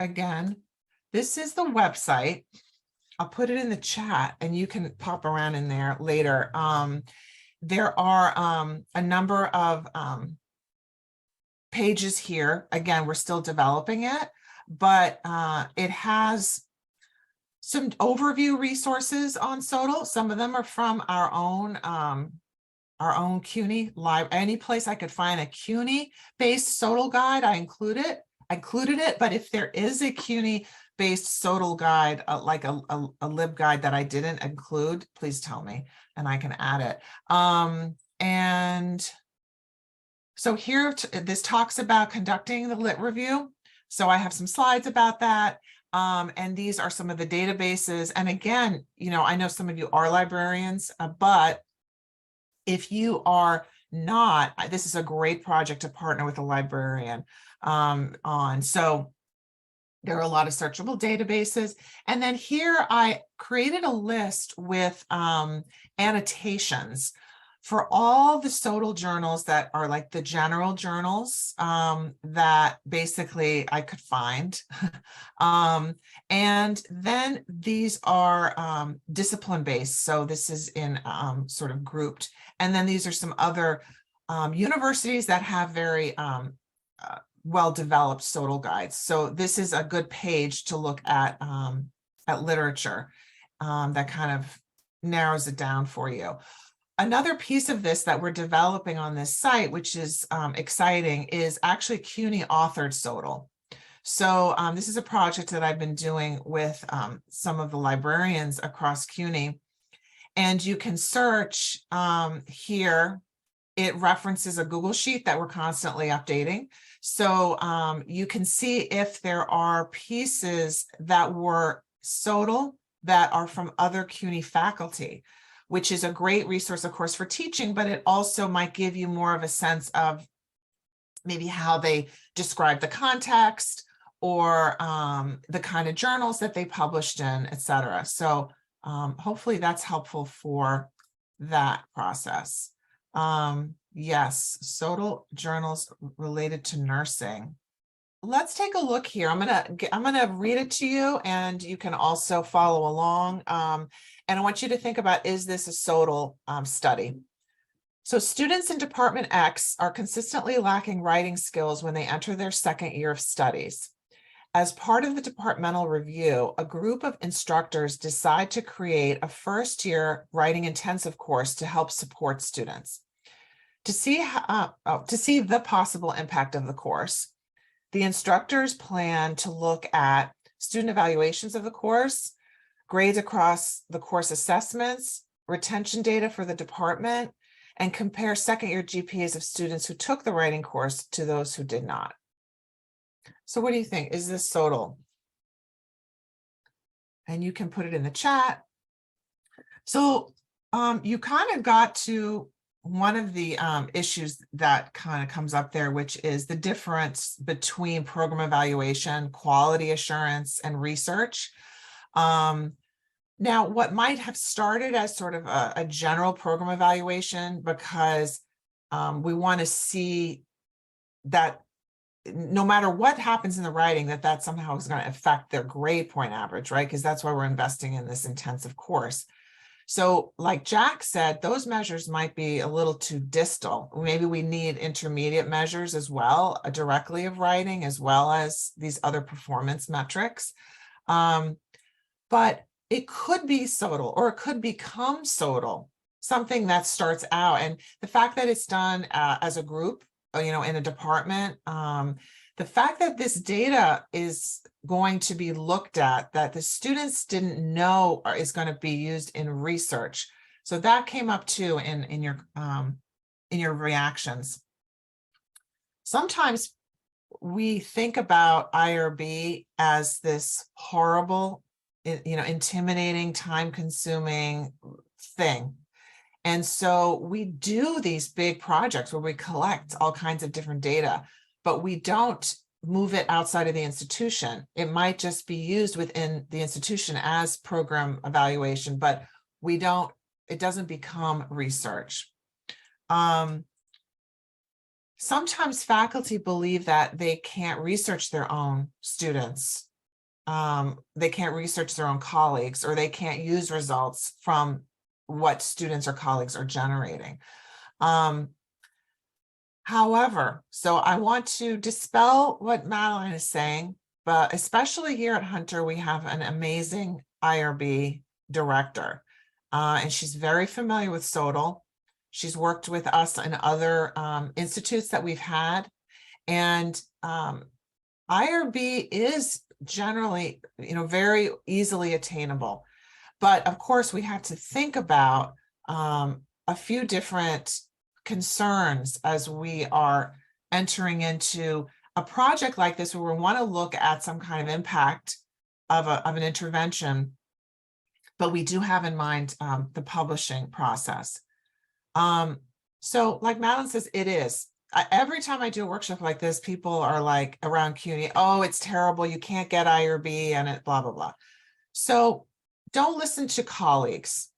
again, this is the website. I'll put it in the chat and you can pop around in there later. There are a number of pages here. Again, we're still developing it, but it has some overview resources on SoTL. Some of them are from our own CUNY live. Any place I could find a CUNY-based SoTL guide, I included it. But if there is a CUNY-based SoTL guide, like a LibGuide that I didn't include, please tell me and I can add it. And so here, this talks about conducting the lit review. So I have some slides about that. And these are some of the databases. And again, you know, I know some of you are librarians, but if you are not, this is a great project to partner with a librarian on. So there are a lot of searchable databases. And then here I created a list with annotations for all the SoTL journals that are like the general journals that basically I could find. And then these are discipline-based. So this is in sort of grouped. And then these are some other universities that have very well-developed SoTL guides. So this is a good page to look at literature that kind of narrows it down for you. Another piece of this that we're developing on this site, which is exciting, is actually CUNY authored SoTL. So this is a project that I've been doing with some of the librarians across CUNY. And you can search here. It references a Google Sheet that we're constantly updating. So you can see if there are pieces that were SoTL that are from other CUNY faculty, which is a great resource, of course, for teaching, but it also might give you more of a sense of maybe how they describe the context or the kind of journals that they published in, et cetera. So hopefully that's helpful for that process. Yes, SoTL journals related to nursing. Let's take a look here. I'm gonna read it to you, and you can also follow along. And I want you to think about, is this a SoTL study? So students in Department X are consistently lacking writing skills when they enter their second year of studies. As part of the departmental review, a group of instructors decide to create a first-year writing intensive course to help support students. To see the possible impact of the course, the instructors plan to look at student evaluations of the course, grades across the course assessments, retention data for the department, and compare second-year GPAs of students who took the writing course to those who did not. So what do you think? Is this SoTL? And you can put it in the chat. So you kind of got to one of the issues that kind of comes up there, which is the difference between program evaluation, quality assurance, and research. Now, what might have started as sort of a general program evaluation, because we want to see that no matter what happens in the writing, that somehow is going to affect their grade point average, right? Because that's why we're investing in this intensive course. So like Jack said, those measures might be a little too distal. Maybe we need intermediate measures as well, directly of writing, as well as these other performance metrics. But it could be SoTL, or it could become SoTL, something that starts out. And the fact that it's done as a group, you know, in a department, the fact that this data is going to be looked at that the students didn't know is going to be used in research. So that came up too in your reactions. Sometimes we think about IRB as this horrible, you know, intimidating, time-consuming thing. And so we do these big projects where we collect all kinds of different data, but we don't move it outside of the institution. It might just be used within the institution as program evaluation, but it doesn't become research. Sometimes faculty believe that they can't research their own students. They can't research their own colleagues, or they can't use results from what students or colleagues are generating. However, so I want to dispel what Madeline is saying, but especially here at Hunter, we have an amazing IRB director, and she's very familiar with SoTL. She's worked with us in other institutes that we've had, and IRB is generally, very easily attainable. But of course, we have to think about a few different concerns as we are entering into a project like this, where we want to look at some kind of impact of an intervention, but we do have in mind the publishing process. So like Madeline says, it is. Every time I do a workshop like this, people are like around CUNY, oh, it's terrible, you can't get IRB and it blah, blah, blah. So don't listen to colleagues.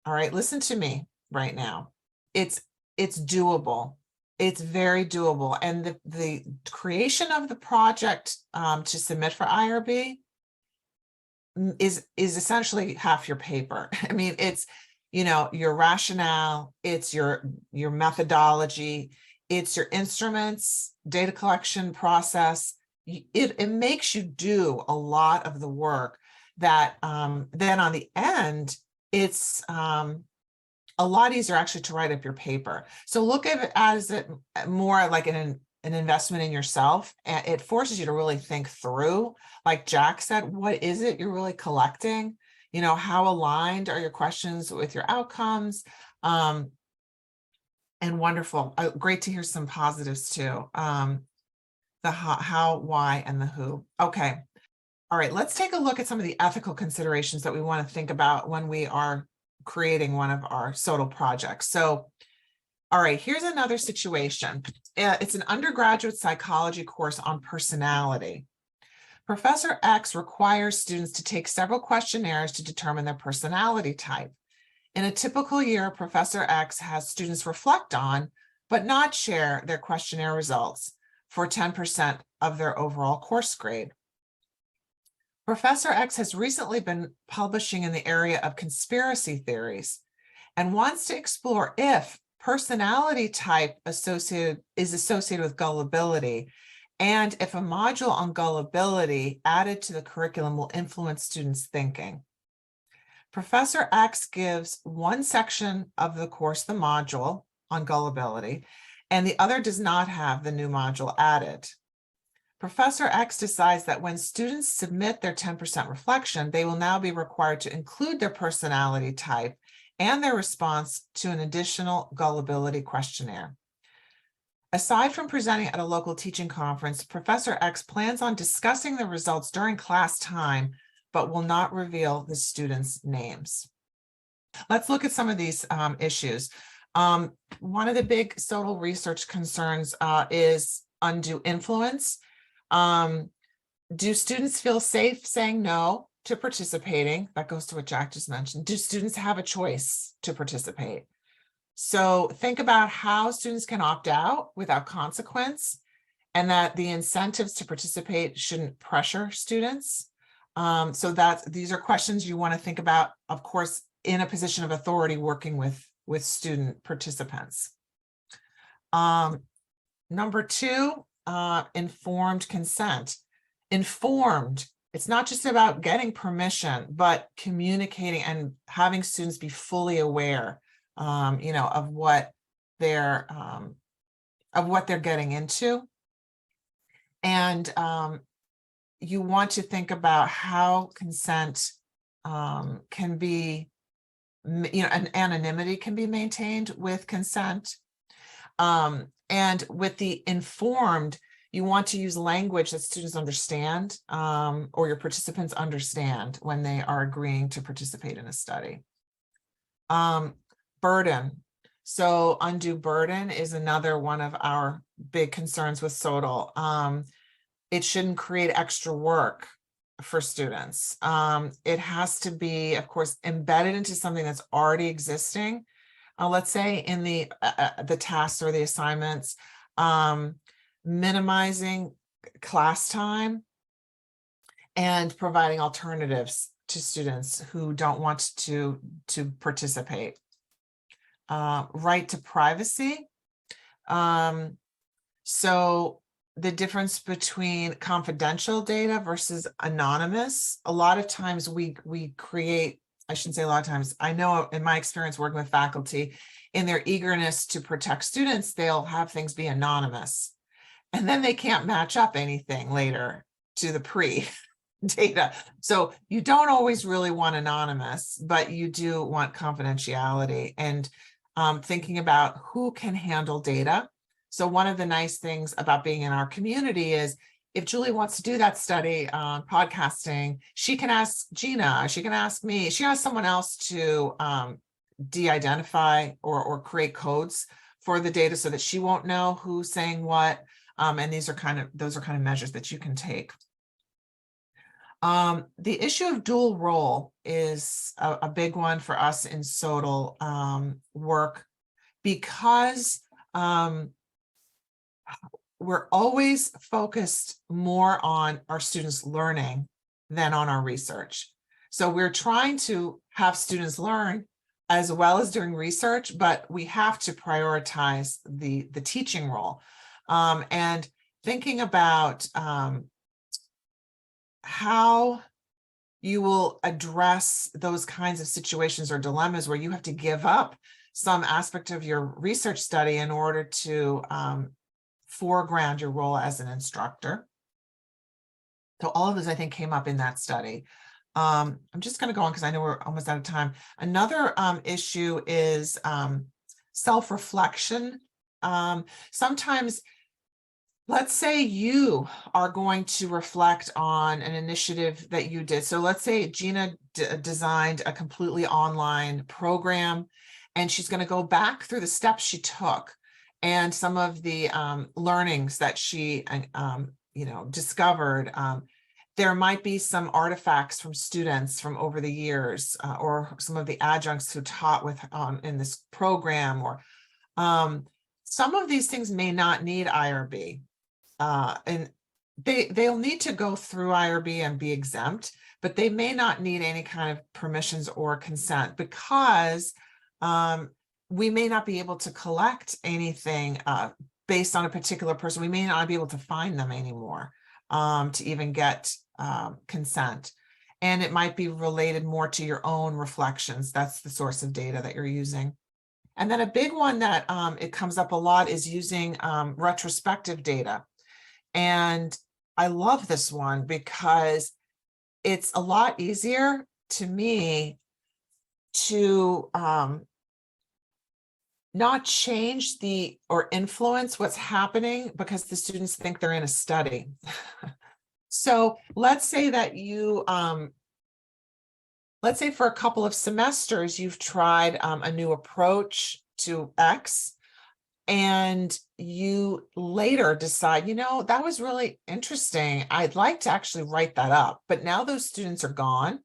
All right, listen to me right now. It's doable. It's very doable. And the creation of the project to submit for IRB is essentially half your paper. I mean, it's, your rationale, it's your methodology, it's your instruments, data collection process. It makes you do a lot of the work that then on the end, it's a lot easier actually to write up your paper. So look at it as more like an investment in yourself. And it forces you to really think through, like Jack said, what is it you're really collecting? How aligned are your questions with your outcomes? And wonderful. Great to hear some positives too. The how, why, and the who. Okay. All right, let's take a look at some of the ethical considerations that we want to think about when we are creating one of our SoTL projects. So, all right, here's another situation. It's an undergraduate psychology course on personality. Professor X requires students to take several questionnaires to determine their personality type. In a typical year, Professor X has students reflect on, but not share their questionnaire results for 10% of their overall course grade. Professor X has recently been publishing in the area of conspiracy theories and wants to explore if personality type is associated with gullibility, and if a module on gullibility added to the curriculum will influence students' thinking. Professor X gives one section of the course the module on gullibility, and the other does not have the new module added. Professor X decides that when students submit their 10% reflection, they will now be required to include their personality type and their response to an additional gullibility questionnaire. Aside from presenting at a local teaching conference, Professor X plans on discussing the results during class time, but will not reveal the students' names. Let's look at some of these issues. One of the big SoTL research concerns is undue influence. Do students feel safe saying no to participating? That goes to what Jack just mentioned. Do students have a choice to participate? So think about how students can opt out without consequence, and that the incentives to participate shouldn't pressure students. So these are questions you want to think about, of course, in a position of authority working with student participants. Number two, informed consent. Informed, it's not just about getting permission, but communicating and having students be fully aware, of what they're getting into. And you want to think about how consent can be, and anonymity can be maintained with consent. And with the informed, you want to use language that students understand, or your participants understand when they are agreeing to participate in a study. Burden. So undue burden is another one of our big concerns with SoTL. It shouldn't create extra work for students. It has to be, of course, embedded into something that's already existing. Let's say in the tasks or the assignments, minimizing class time, and providing alternatives to students who don't want to participate. Right to privacy. So the difference between confidential data versus anonymous, a lot of times we create, I shouldn't say a lot of times, I know in my experience working with faculty, in their eagerness to protect students, they'll have things be anonymous. And then they can't match up anything later to the pre-data. So you don't always really want anonymous, but you do want confidentiality, and thinking about who can handle data. So one of the nice things about being in our community is if Julie wants to do that study on podcasting, she can ask Gina, she can ask me, she has someone else to de-identify or create codes for the data so that she won't know who's saying what. And those are kind of measures that you can take. The issue of dual role is a big one for us in SoTL work, because we're always focused more on our students learning than on our research. So we're trying to have students learn as well as doing research, but we have to prioritize the teaching role. And thinking about how you will address those kinds of situations or dilemmas where you have to give up some aspect of your research study in order to foreground your role as an instructor. So all of this, I think, came up in that study. I'm just going to go on because I know we're almost out of time. Another issue is self-reflection. Sometimes, let's say you are going to reflect on an initiative that you did. So let's say Gina designed a completely online program, and she's going to go back through the steps she took and some of the learnings that she discovered. There might be some artifacts from students from over the years, or some of the adjuncts who taught with in this program, or some of these things may not need IRB. And they'll need to go through IRB and be exempt, but they may not need any kind of permissions or consent, because we may not be able to collect anything based on a particular person. We may not be able to find them anymore to even get consent. And it might be related more to your own reflections. That's the source of data that you're using. And then a big one that it comes up a lot is using retrospective data. And I love this one because it's a lot easier to me to not change or influence what's happening because the students think they're in a study. So let's say that you, let's say for a couple of semesters, you've tried a new approach to X, and you later decide, that was really interesting. I'd like to actually write that up, but now those students are gone.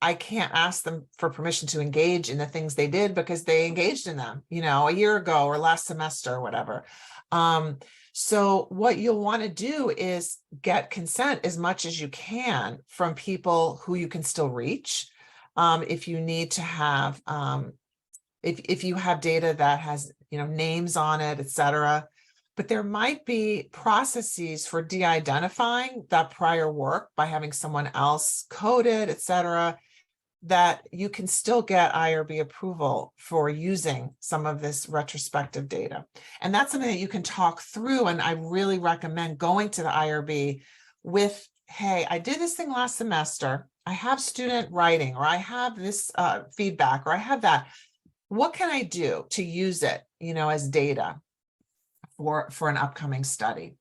I can't ask them for permission to engage in the things they did because they engaged in them, a year ago or last semester or whatever. So what you'll want to do is get consent as much as you can from people who you can still reach. If you need to have, if you have data that has, names on it, etc. But there might be processes for de-identifying that prior work by having someone else code it, etc., that you can still get IRB approval for using some of this retrospective data. And that's something that you can talk through. And I really recommend going to the IRB with, hey, I did this thing last semester. I have student writing, or I have this feedback, or I have that. What can I do to use it, as data for an upcoming study?